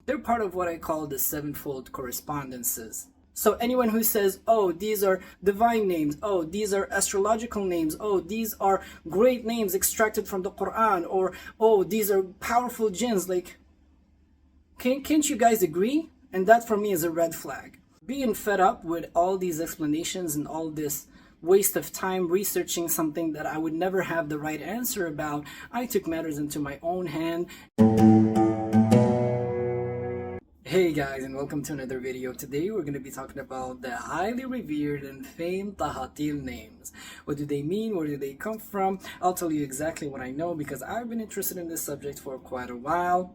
They're part of what I call the sevenfold correspondences. So anyone who says, oh, these are divine names, oh, these are astrological names, oh, these are great names extracted from the Quran, or, oh, these are powerful jinns, like, can't you guys agree? And that for me is a red flag. Being fed up with all these explanations and all this waste of time researching something that I would never have the right answer about, I took matters into my own hand. Hey guys, and welcome to another video. Today we're going to be talking about the highly revered and famed Tahatil names. What do they mean? Where do they come from? I'll tell you exactly what I know because I've been interested in this subject for quite a while.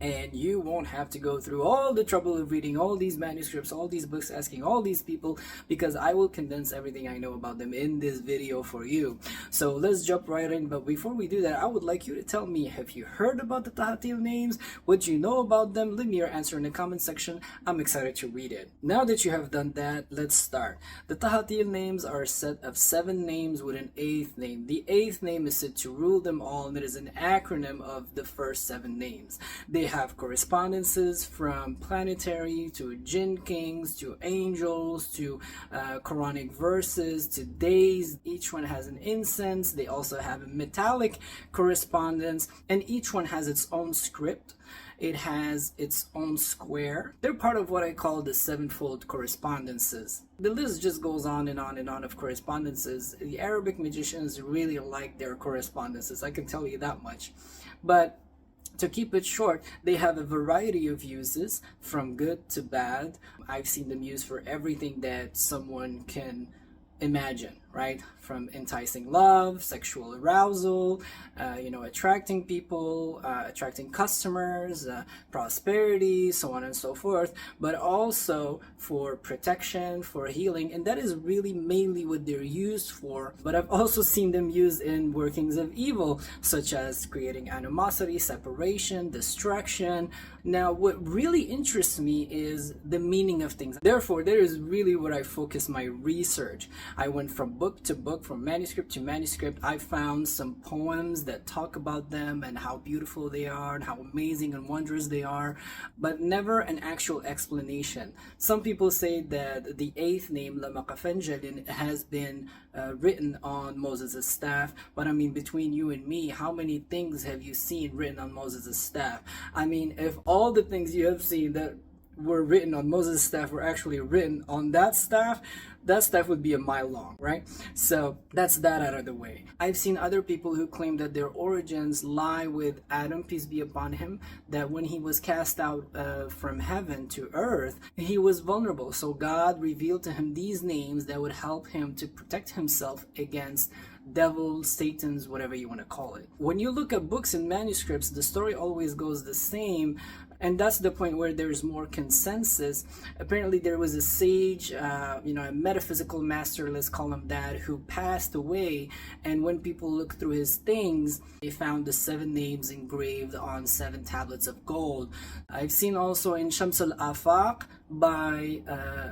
And you won't have to go through all the trouble of reading all these manuscripts, all these books, asking all these people, because I will condense everything I know about them in this video for you. So let's jump right in. But before we do that, I would like you to tell me, have you heard about the Tahatil names? What do you know about them? Leave me your answer in the comment section. I'm excited to read it. Now that you have done that, let's start. The Tahatil names are a set of 7 names with an 8th name. The 8th name is said to rule them all, and it is an acronym of the first 7 names. They have correspondences from planetary to jinn kings to angels to Quranic verses to days. Each one has an incense. They also have a metallic correspondence, and each one has its own script. It has its own square. They're part of what I call the sevenfold correspondences. The list just goes on and on and on of correspondences. The Arabic magicians really like their correspondences, I can tell you that much. But to keep it short, they have a variety of uses, from good to bad. I've seen them used for everything that someone can imagine, right? From enticing love, sexual arousal, attracting people, attracting customers, prosperity, so on and so forth, but also for protection, for healing, and that is really mainly what they're used for. But I've also seen them used in workings of evil, such as creating animosity, separation, destruction. Now, what really interests me is the meaning of things. Therefore, there is really where I focus my research. I went from book to book, from manuscript to manuscript. I found some poems that talk about them and how beautiful they are and how amazing and wondrous they are, but never an actual explanation. Some people say that the 8th name, Lama Kafanjalin, has been written on Moses' staff, but I mean, between you and me, how many things have you seen written on Moses' staff? I mean, if all the things you have seen that were written on Moses' staff were actually written on that staff would be a mile long, right? So that's that out of the way. I've seen other people who claim that their origins lie with Adam, peace be upon him, that when he was cast out from heaven to earth, he was vulnerable. So God revealed to him these names that would help him to protect himself against devils, satans, whatever you want to call it. When you look at books and manuscripts, the story always goes the same. And that's the point where there's more consensus. Apparently there was a sage, a metaphysical master, let's call him that, who passed away. And when people looked through his things, they found the 7 names engraved on 7 tablets of gold. I've seen also in Shams al-Afaq by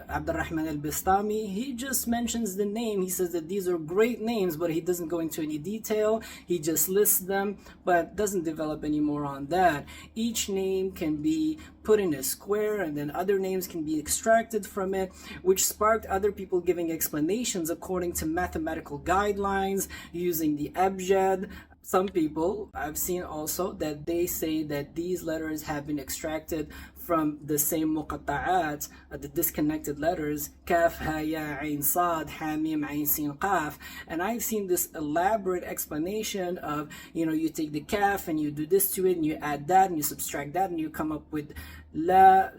Abdurrahman al-Bistami, he just mentions the name. He says that these are great names, but he doesn't go into any detail. He just lists them, but doesn't develop any more on that. Each name can be put in a square, and then other names can be extracted from it, which sparked other people giving explanations according to mathematical guidelines using the abjad. Some people I've seen also that they say that these letters have been extracted from the same muqatta'at, the disconnected letters, kaf, ha, ya, ain, sad, ha, mim, ain, sin, qaf. And I've seen this elaborate explanation of, you take the kaf and you do this to it and you add that and you subtract that and you come up with la,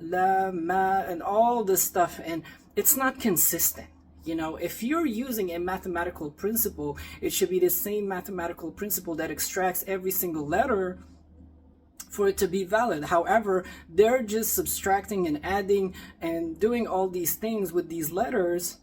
ma, and all this stuff, and it's not consistent. If you're using a mathematical principle, it should be the same mathematical principle that extracts every single letter for it to be valid. However, they're just subtracting and adding and doing all these things with these letters,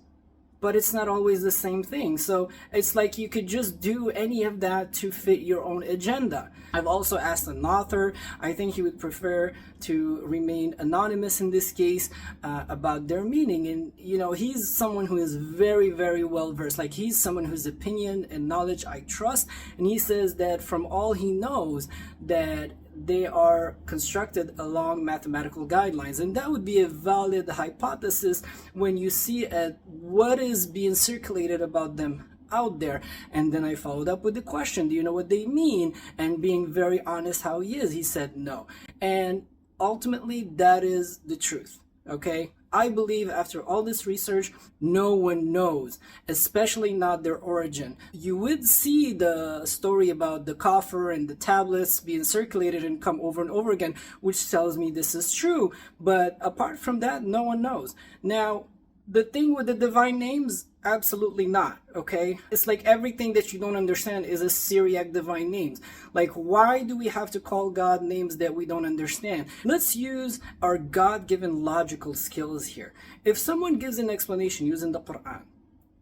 but it's not always the same thing. So it's like you could just do any of that to fit your own agenda. I've also asked an author, I think he would prefer to remain anonymous in this case, about their meaning. And he's someone who is very, very well versed. Like, he's someone whose opinion and knowledge I trust, and he says that from all he knows, that they are constructed along mathematical guidelines, and that would be a valid hypothesis when you see at what is being circulated about them out there. And then I followed up with the question, do you know what they mean? And being very honest how he is, he said no. And ultimately that is the truth. Okay, I believe after all this research, no one knows, especially not their origin. You would see the story about the coffer and the tablets being circulated and come over and over again, which tells me this is true. But apart from that, no one knows. Now, the thing with the divine names, absolutely not, okay? It's like everything that you don't understand is a Syriac divine names. Like, why do we have to call God names that we don't understand? Let's use our God-given logical skills here. If someone gives an explanation using the Quran,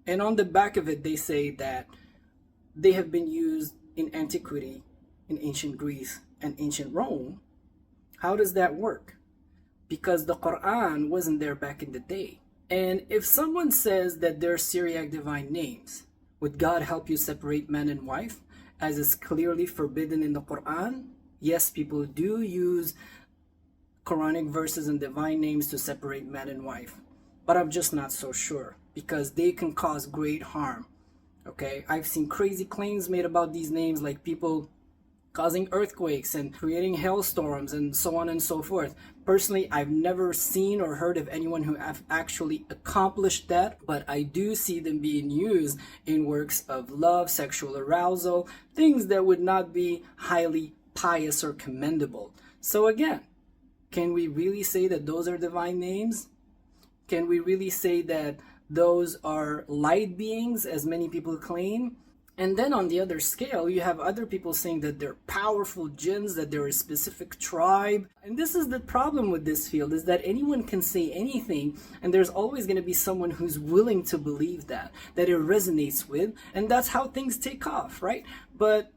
and on the back of it they say that they have been used in antiquity, in ancient Greece and ancient Rome, how does that work? Because the Quran wasn't there back in the day. And if someone says that they're Syriac divine names, would God help you separate man and wife, as is clearly forbidden in the Quran? Yes, people do use Quranic verses and divine names to separate man and wife, but I'm just not so sure, because they can cause great harm. Okay, I've seen crazy claims made about these names, like people causing earthquakes and creating hailstorms and so on and so forth. Personally, I've never seen or heard of anyone who have actually accomplished that, but I do see them being used in works of love, sexual arousal, things that would not be highly pious or commendable. So again, can we really say that those are divine names? Can we really say that those are light beings, as many people claim? And then on the other scale, you have other people saying that they're powerful jinns, that they're a specific tribe. And this is the problem with this field, is that anyone can say anything, and there's always going to be someone who's willing to believe that it resonates with, and that's how things take off, right? But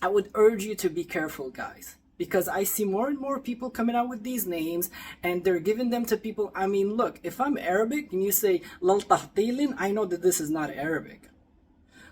I would urge you to be careful, guys, because I see more and more people coming out with these names, and they're giving them to people. I mean, look, if I'm Arabic and you say Lal Tahtilin, I know that this is not Arabic.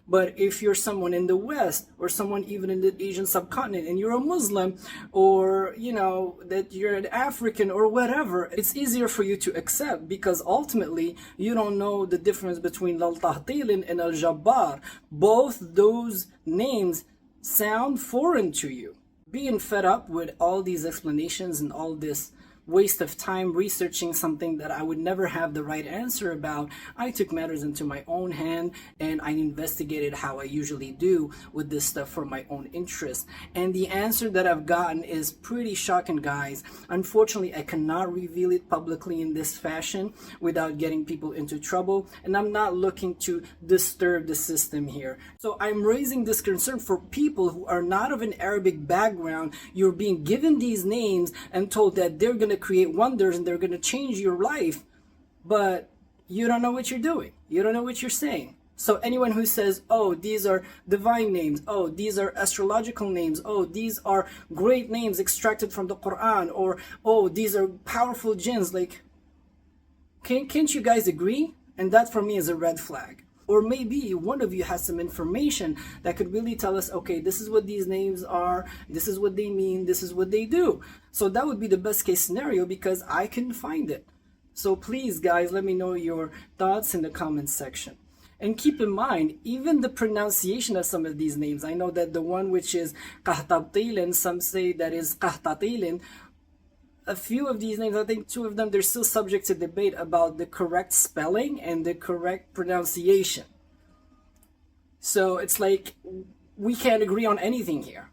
But if you're someone in the West, or someone even in the Asian subcontinent, and you're a Muslim, or you know that you're an African or whatever, it's easier for you to accept, because ultimately you don't know the difference between Al Tahtilin and Al Jabbar. Both those names sound foreign to you. Being fed up with all these explanations and all this waste of time researching something that I would never have the right answer about, I took matters into my own hand, and I investigated how I usually do with this stuff for my own interest. And the answer that I've gotten is pretty shocking, guys. Unfortunately, I cannot reveal it publicly in this fashion without getting people into trouble, and I'm not looking to disturb the system here. So I'm raising this concern for people who are not of an Arabic background. You're being given these names and told that they're going to create wonders and they're going to change your life, but you don't know what you're doing. You don't know what you're saying. So anyone who says, oh, these are divine names, oh, these are astrological names, oh, these are great names extracted from the Quran, or oh, these are powerful jinns, like, can't you guys agree? And that for me is a red flag. Or maybe one of you has some information that could really tell us, okay, this is what these names are, this is what they mean, this is what they do. So that would be the best case scenario, because I can find it. So please, guys, let me know your thoughts in the comments section. And keep in mind, even the pronunciation of some of these names, I know that the one which is Qahtatilin, some say that is Qahtatilin. A few of these names, I think two of them, they're still subject to debate about the correct spelling and the correct pronunciation. So it's like we can't agree on anything here.